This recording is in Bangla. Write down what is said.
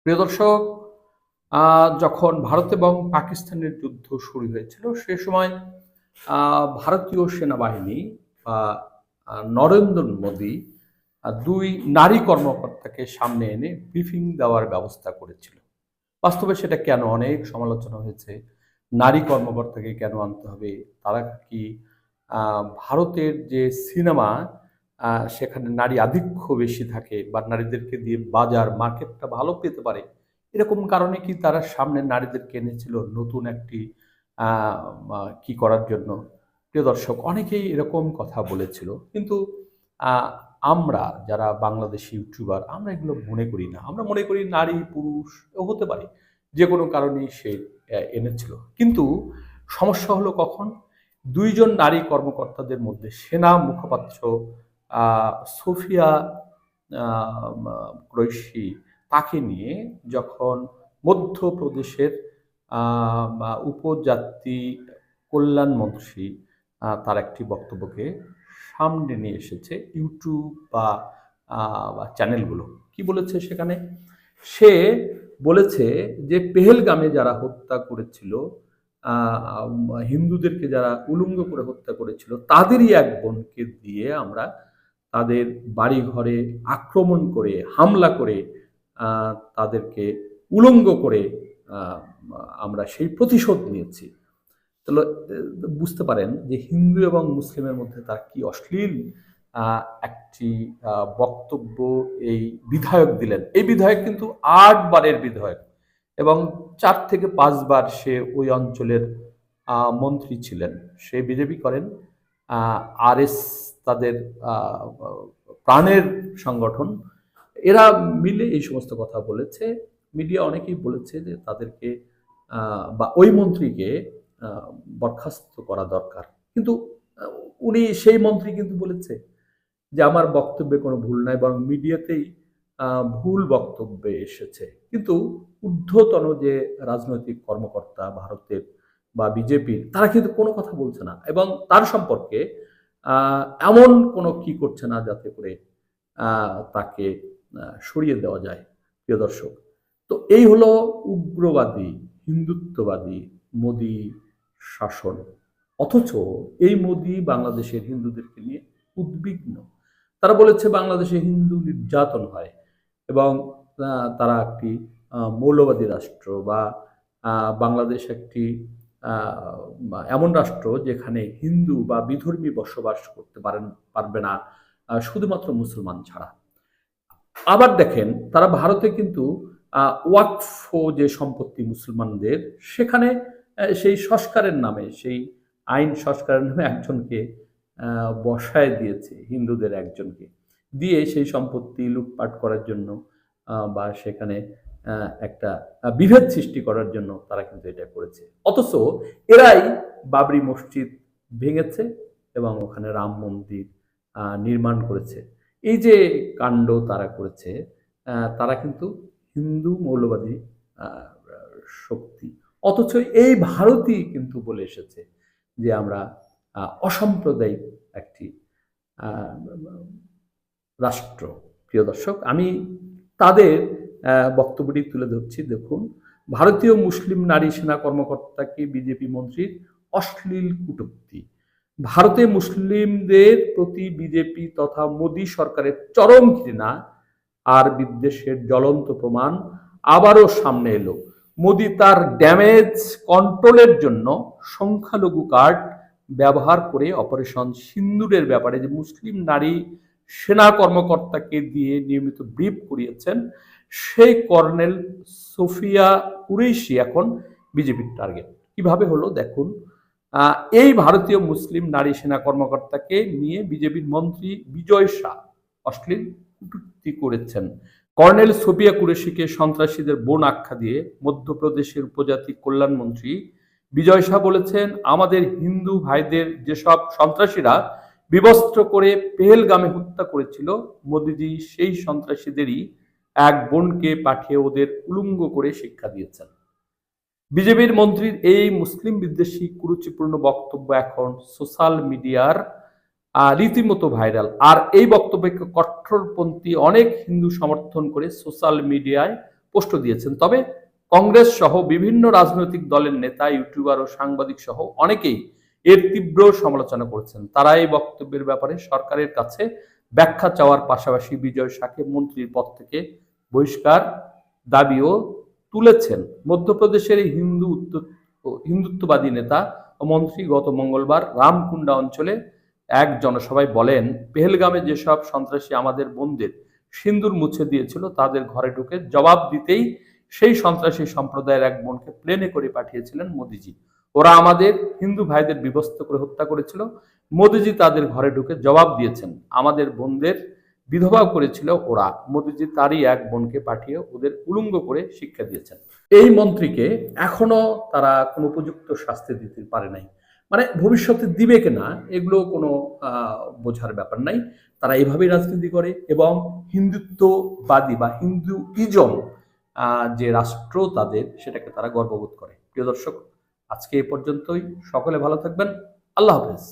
প্রিয় দর্শক, যখন ভারত এবং পাকিস্তানের যুদ্ধ শুরু হয়েছিল সে সময় ভারতীয় সেনাবাহিনী বা নরেন্দ্র মোদী দুই নারী কর্মকর্তাকে সামনে এনে ব্রিফিং দেওয়ার ব্যবস্থা করেছিল। বাস্তবে সেটা কেন অনেক সমালোচনা হয়েছে। নারী কর্মকর্তাকে কেন আনতে হবে? তারা কি ভারতের যে সিনেমা সেখানে নারী আধিক্য বেশি থাকে বা নারীদেরকে দিয়ে বাজার মার্কেটটা ভালো পেতে পারে, এরকম কারণে কি তারা সামনে নারীদেরকে এনেছিল নতুন একটি কি করার জন্য? প্রিয় দর্শক, অনেকেই এরকম কথা বলেছিল, কিন্তু আহ, আমরা যারা বাংলাদেশি ইউটিউবার আমরা এগুলো মনে করি না। আমরা মনে করি নারী পুরুষ হতে পারে, যে কোনো কারণেই সে এনেছিল। কিন্তু সমস্যা হলো কখন দুইজন নারী কর্মকর্তাদের মধ্যে সেনা মুখপাত্র সোফিয়া কুরৈশি তাকে নিয়ে যখন মধ্যপ্রদেশের উপজাতি কল্যাণ মন্ত্রী তার একটি বক্তব্যকে সামনে নিয়ে এসেছে ইউটিউব বা চ্যানেলগুলো। কি বলেছে সেখানে? সে বলেছে যে পেহেলগামে যারা হত্যা করেছিল, হিন্দুদেরকে যারা উলঙ্গ করে হত্যা করেছিল, তাদেরই এক বোনকে দিয়ে আমরা তাদের বাড়ি ঘরে আক্রমণ করে হামলা করে তাদেরকে উলঙ্গ করে আমরা সেই প্রতিশোধ নিয়েছি। তাহলে বুঝতে পারেন যে হিন্দু এবং মুসলিমের মধ্যে তার কি অশ্লীল একটি বক্তব্য এই বিধায়ক দিলেন। এই বিধায়ক কিন্তু ৮ বারের বিধায়ক এবং ৪ থেকে ৫ বার সে ওই অঞ্চলের মন্ত্রী ছিলেন। সে বিজেপি করেন। আরএস তাদের প্রাণের সংগঠন। এরা মিলে এই সমস্ত কথা বলেছে। মিডিয়া অনেকেই বলেছে যে তাদেরকে বা ওই মন্ত্রীকে বরখাস্ত করা দরকার। কিন্তু উনি সেই মন্ত্রী কিন্তু বলেছে যে আমার বক্তব্যে কোনো ভুল নাই, বরং মিডিয়াতেই ভুল বক্তব্যে এসেছে। কিন্তু ঊর্ধ্বতন যে রাজনৈতিক কর্মকর্তা ভারতের বা বিজেপির, তারা কিন্তু কোনো কথা বলছে না এবং তার সম্পর্কে এমন কোনো কি করছে না যাতে করে তাকে সরিয়ে দেওয়া যায়। প্রিয় দর্শক, তো এই হলো উগ্রবাদী হিন্দুত্ববাদী মোদী শাসন। অথচ এই মোদী বাংলাদেশের হিন্দুদেরকে নিয়ে উদ্বিগ্ন। তারা বলেছে বাংলাদেশে হিন্দু নির্যাতন হয় এবং তারা একটি মৌলবাদী রাষ্ট্র বা বাংলাদেশ একটি এমন রাষ্ট্র যেখানে হিন্দু বা বিধর্মী বসবাস করতে পারবে না শুধুমাত্র মুসলমান ছাড়া। আবার দেখেন, তারা ভারতে কিন্তু ওয়াকফ যে সম্পত্তি মুসলমানদের, সেখানে সেই সংস্কারের নামে, সেই আইন সংস্কারের নামে একজনকে বসায় দিয়েছে, হিন্দুদের একজনকে দিয়ে সেই সম্পত্তি লুটপাট করার জন্য বা সেখানে একটা বিভেদ সৃষ্টি করার জন্য তারা কিন্তু এটা করেছে। অথচ এরাই বাবরি মসজিদ ভেঙেছে এবং ওখানে রাম মন্দির নির্মাণ করেছে। এই যে কাণ্ড তারা করেছে, তারা কিন্তু হিন্দু মৌলবাদী শক্তি। অথচ এই ভারতই কিন্তু বলে এসেছে যে আমরা অসাম্প্রদায়িক একটি রাষ্ট্র। প্রিয় দর্শক, আমি তাদের বক্তব্যটি তুলে ধরছি। দেখুন, ভারতীয় মুসলিম নারী সেনা কর্মকর্তাকে বিজেপি মন্ত্রীর অশ্লীল কটূক্তি। ভারতে মুসলিমদের প্রতি বিজেপি তথা মোদী সরকারের চরম ঘৃণা আর বিদ্বেষের জ্বলন্ত প্রমাণ আবারও সামনে এলো। মোদী তার ড্যামেজ কন্ট্রোলের জন্য সংখ্যালঘু কার্ড ব্যবহার করে অপারেশন সিন্দুরের ব্যাপারে যে মুসলিম নারী সেনা কর্মকর্তাকে দিয়ে নিয়মিত ব্রিফ করিয়েছেন, সেই কর্নেল সোফিয়া কুরেশি এখন বিজেপির টার্গেট। কিভাবে হলো দেখুন। এই ভারতীয় মুসলিম নারী সেনা কর্মকর্তাকে নিয়ে বিজেপির মন্ত্রী বিজয় শাহ অশ্লীল কটূক্তি করেছেন। কর্নেল সোফিয়া কুরেশিকে সন্ত্রাসীদের বোন আখ্যা দিয়ে মধ্যপ্রদেশের উপজাতি কল্যাণ মন্ত্রী বিজয় শাহ বলেছেন, আমাদের হিন্দু ভাইদের যেসব সন্ত্রাসীরা বিবস্ত্র করে পেহেলগামে হত্যা করেছিল, মোদিজি সেই সন্ত্রাসীদেরই এক বোনকে পাঠিয়ে ওদের উলঙ্গ করে শিক্ষা দিয়েছেন। বিজেপির মন্ত্রীর এই মুসলিম বিদ্বেষী কুরুচিপূর্ণ বক্তব্য এখন সোশ্যাল মিডিয়ার রীতিমতো ভাইরাল। আর এই বক্তব্যকে কট্টরপন্থী অনেক হিন্দু সমর্থন করে সোশ্যাল মিডিয়ায় পোস্ট দিয়েছেন। তবে কংগ্রেস সহ বিভিন্ন রাজনৈতিক দলের নেতা, ইউটিউবার ও সাংবাদিক সহ অনেকেই এর তীব্র সমালোচনা করেছেন। তারা এই বক্তব্যের ব্যাপারে সরকারের কাছে ব্যাখ্যা চাওয়ার পাশাপাশি বিজয় শাহকে মন্ত্রীর পদ থেকে বহিষ্কার দাবিও তুলেছেন। মধ্যপ্রদেশের এই হিন্দুত্ববাদী নেতা ও মন্ত্রী গত মঙ্গলবার রামকুন্ডা অঞ্চলে এক জনসভায় বলেন, পেহেলগামে যেসব সন্ত্রাসী আমাদের বোনদের সিন্দুর মুছে দিয়েছিল তাদের ঘরে ঢুকে জবাব দিতেই সেই সন্ত্রাসী সম্প্রদায়ের এক বোনকে প্লেনে করে পাঠিয়েছিলেন মোদিজি। ওরা আমাদের হিন্দু ভাইদের বিভক্ত করে হত্যা করেছিল, মোদিজি তাদের ঘরে ঢুকে জবাব দিয়েছেন। আমাদের বোনদের বিধবা করেছিল ওরা, মোদিজি তারই এক বোনকে পাঠিয়ে ওদের উলঙ্গ করে শিক্ষা দিয়েছেন। এই মন্ত্রীকে এখনো তারা কোনো উপযুক্ত শাস্তি দিতে পারে নাই। মানে ভবিষ্যতে দিবে কিনা এগুলো কোনো বোঝার ব্যাপার নাই। তারা এইভাবেই রাজনীতি করে এবং হিন্দুত্ববাদী বা হিন্দুইজম যে রাষ্ট্র তাদের, সেটাকে তারা গর্ববোধ করে। প্রিয় দর্শক, আজকে এ পর্যন্তই। সকলে ভালো থাকবেন। আল্লাহ হাফেজ।